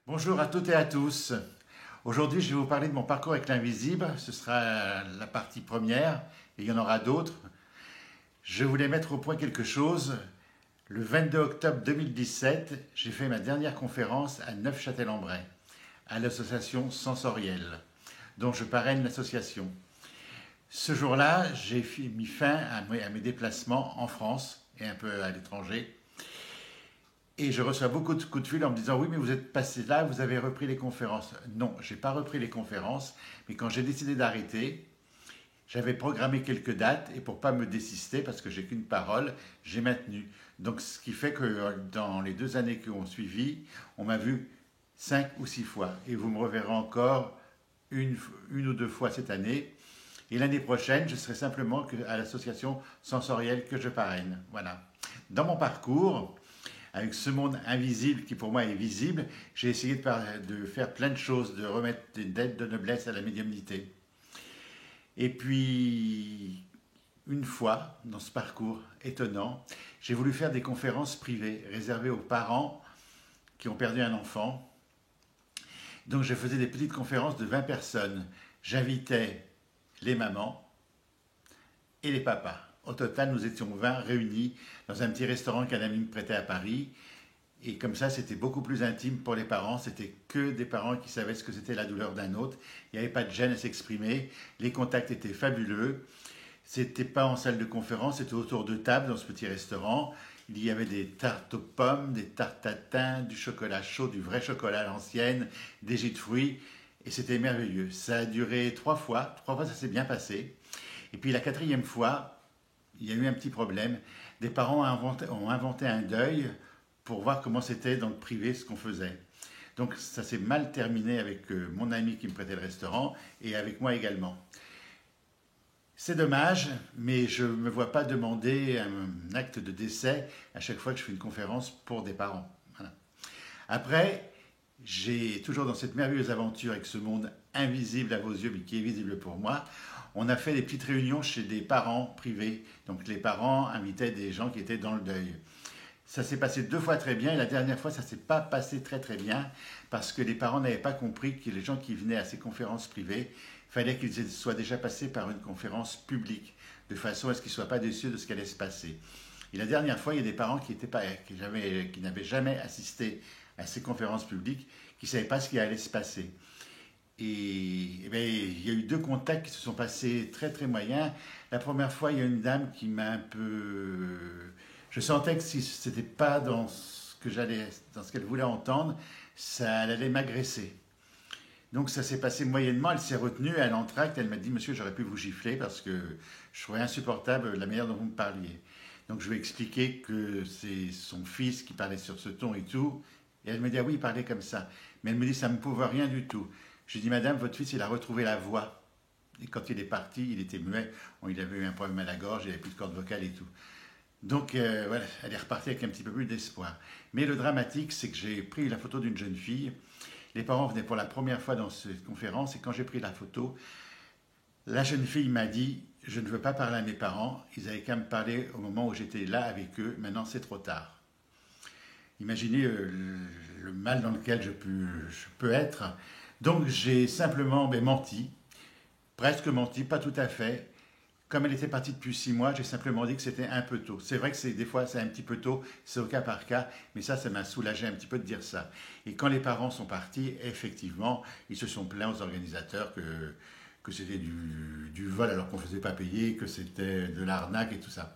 Bonjour à toutes et à tous. Aujourd'hui, je vais vous parler de mon parcours avec l'invisible. Ce sera la partie première et il y en aura d'autres. Je voulais mettre au point quelque chose. Le 22 octobre 2017, j'ai fait ma dernière conférence à Neufchâtel-en-Bray, à l'association Sensorielle, dont je parraine l'association. Ce jour-là, j'ai mis fin à mes déplacements en France et un peu à l'étranger. Et je reçois beaucoup de coups de fil en me disant: oui, mais vous êtes passé là, vous avez repris les conférences. Non, je n'ai pas repris les conférences, mais quand j'ai décidé d'arrêter, j'avais programmé quelques dates et pour ne pas me désister, parce que j'ai qu'une parole, j'ai maintenu. Donc ce qui fait que dans les 2 années qui ont suivi, on m'a vu 5 ou 6 fois. Et vous me reverrez encore une ou 2 fois cette année. Et l'année prochaine, je serai simplement à l'association sensorielle que je parraine. Voilà. Dans mon parcours, avec ce monde invisible qui pour moi est visible, j'ai essayé de faire plein de choses, de remettre des dettes de noblesse à la médiumnité. Et puis, une fois, dans ce parcours étonnant, j'ai voulu faire des conférences privées réservées aux parents qui ont perdu un enfant. Donc je faisais des petites conférences de 20 personnes. J'invitais les mamans et les papas. Au total, nous étions 20 réunis dans un petit restaurant qu'un ami me prêtait à Paris. Et comme ça, c'était beaucoup plus intime pour les parents. C'était que des parents qui savaient ce que c'était la douleur d'un autre. Il n'y avait pas de gêne à s'exprimer. Les contacts étaient fabuleux. C'était pas en salle de conférence, c'était autour de table dans ce petit restaurant. Il y avait des tartes aux pommes, des tartes à thym, du chocolat chaud, du vrai chocolat à l'ancienne, des jus de fruits. Et c'était merveilleux. Ça a duré 3 fois. 3 fois, ça s'est bien passé. Et puis la quatrième fois, il y a eu un petit problème. Des parents ont inventé un deuil pour voir comment c'était dans le privé ce qu'on faisait. Donc ça s'est mal terminé avec mon ami qui me prêtait le restaurant et avec moi également. C'est dommage, mais je ne me vois pas demander un acte de décès à chaque fois que je fais une conférence pour des parents. Voilà. Après, j'ai toujours dans cette merveilleuse aventure avec ce monde invisible à vos yeux, mais qui est visible pour moi, on a fait des petites réunions chez des parents privés. Donc les parents invitaient des gens qui étaient dans le deuil. Ça s'est passé 2 fois très bien et la dernière fois ça ne s'est pas passé très très bien parce que les parents n'avaient pas compris que les gens qui venaient à ces conférences privées, il fallait qu'ils soient déjà passés par une conférence publique de façon à ce qu'ils ne soient pas déçus de ce qui allait se passer. Et la dernière fois, il y a des parents qui n'avaient jamais assisté à ces conférences publiques, qui ne savaient pas ce qui allait se passer. Et bien, il y a eu 2 contacts qui se sont passés très très moyens. La première fois, il y a une dame qui m'a un peu... Je sentais que si ce n'était pas dans dans ce qu'elle voulait entendre, ça elle allait m'agresser. Donc ça s'est passé moyennement, elle s'est retenue, elle entracte, elle m'a dit: monsieur, j'aurais pu vous gifler parce que je trouvais insupportable la manière dont vous me parliez. Donc je lui ai expliqué que c'est son fils qui parlait sur ce ton et tout. Et elle me dit: ah oui, il parlait comme ça. Mais elle me dit: ça ne me prouve rien du tout. Je lui ai dit: madame, votre fils, il a retrouvé la voix. Et quand il est parti, il était muet. Bon, il avait eu un problème à la gorge, il n'avait plus de corde vocale et tout. Donc voilà, elle est repartie avec un petit peu plus d'espoir. Mais le dramatique, c'est que j'ai pris la photo d'une jeune fille. Les parents venaient pour la première fois dans cette conférence et quand j'ai pris la photo, la jeune fille m'a dit: je ne veux pas parler à mes parents, ils avaient qu'à me parler au moment où j'étais là avec eux, maintenant c'est trop tard. Imaginez le mal dans lequel je peux être. Donc j'ai simplement menti, presque menti, pas tout à fait. Comme elle était partie depuis 6 mois, j'ai simplement dit que c'était un peu tôt. C'est vrai que des fois c'est un petit peu tôt, c'est au cas par cas, mais ça m'a soulagé un petit peu de dire ça. Et quand les parents sont partis, effectivement, ils se sont plaints aux organisateurs que c'était du vol alors qu'on ne faisait pas payer, que c'était de l'arnaque et tout ça.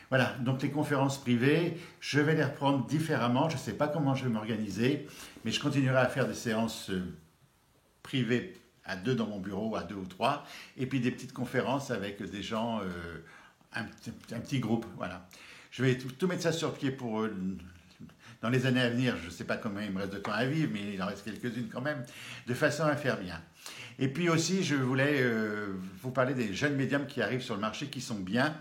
Voilà, donc les conférences privées, je vais les reprendre différemment. Je ne sais pas comment je vais m'organiser, mais je continuerai à faire des séances privées à 2 dans mon bureau, à 2 ou 3, et puis des petites conférences avec des gens, un petit groupe. Voilà. Je vais tout mettre ça sur pied pour dans les années à venir. Je ne sais pas combien il me reste de temps à vivre, mais il en reste quelques-unes quand même, de façon à faire bien. Et puis aussi, je voulais vous parler des jeunes médiums qui arrivent sur le marché, qui sont bien,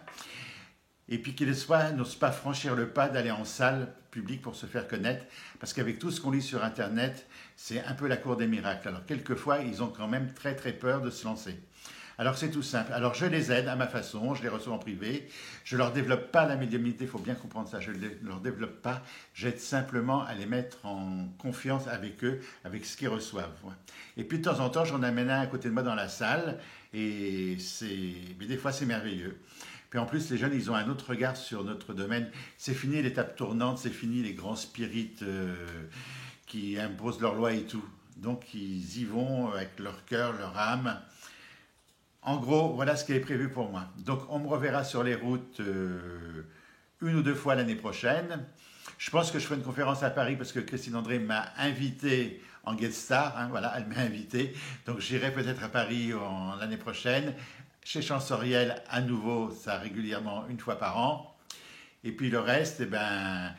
et puis qu'ils n'osent pas franchir le pas d'aller en salle publique pour se faire connaître, parce qu'avec tout ce qu'on lit sur Internet, c'est un peu la cour des miracles. Alors quelquefois, ils ont quand même très très peur de se lancer. Alors c'est tout simple. Alors je les aide à ma façon, je les reçois en privé. Je ne leur développe pas la médiumnité, il faut bien comprendre ça. Je ne leur développe pas. J'aide simplement à les mettre en confiance avec eux, avec ce qu'ils reçoivent. Ouais. Et puis de temps en temps, j'en amène un à côté de moi dans la salle. Mais des fois, c'est merveilleux. Puis en plus, les jeunes, ils ont un autre regard sur notre domaine. C'est fini l'étape tournante, c'est fini les grands spirites qui imposent leurs lois et tout. Donc ils y vont avec leur cœur, leur âme. En gros, voilà ce qui est prévu pour moi. Donc, on me reverra sur les routes une ou deux fois l'année prochaine. Je pense que je ferai une conférence à Paris parce que Christine André m'a invité en guest star. Hein, voilà, elle m'a invité. Donc, j'irai peut-être à Paris l'année prochaine. Chez Chansoriel, à nouveau, ça régulièrement une fois par an. Et puis le reste, eh ben,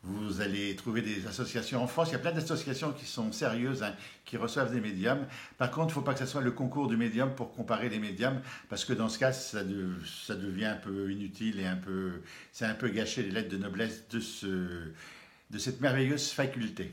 vous allez trouver des associations en France. Il y a plein d'associations qui sont sérieuses, hein, qui reçoivent des médiums. Par contre, il ne faut pas que ce soit le concours du médium pour comparer les médiums, parce que dans ce cas, ça devient un peu inutile et c'est un peu gâcher les lettres de noblesse de cette merveilleuse faculté.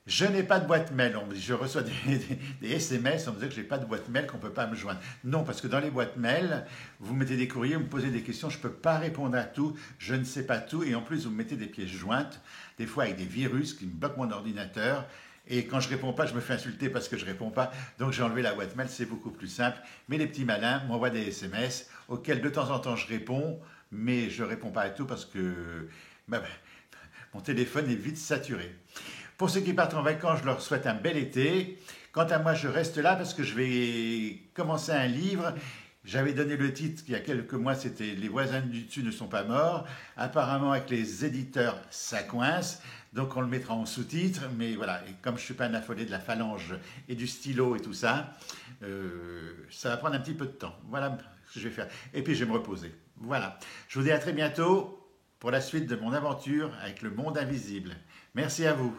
Je n'ai pas de boîte mail. Je reçois des SMS, on me dit que je n'ai pas de boîte mail, qu'on ne peut pas me joindre. Non, parce que dans les boîtes mail, vous mettez des courriers, vous me posez des questions, je ne peux pas répondre à tout, je ne sais pas tout, et en plus vous me mettez des pièces jointes, des fois avec des virus qui me bloquent mon ordinateur, et quand je ne réponds pas, je me fais insulter parce que je ne réponds pas, donc j'ai enlevé la boîte mail, c'est beaucoup plus simple. Mais les petits malins m'envoient des SMS auxquels de temps en temps je réponds, mais je ne réponds pas à tout parce que mon téléphone est vite saturé. Pour ceux qui partent en vacances, je leur souhaite un bel été. Quant à moi, je reste là parce que je vais commencer un livre. J'avais donné le titre il y a quelques mois, c'était Les voisins du dessus ne sont pas morts. Apparemment, avec les éditeurs, ça coince. Donc, on le mettra en sous-titre. Mais voilà, et comme je ne suis pas un affolé de la phalange et du stylo et tout ça, ça va prendre un petit peu de temps. Voilà ce que je vais faire. Et puis, je vais me reposer. Voilà. Je vous dis à très bientôt pour la suite de mon aventure avec le monde invisible. Merci à vous.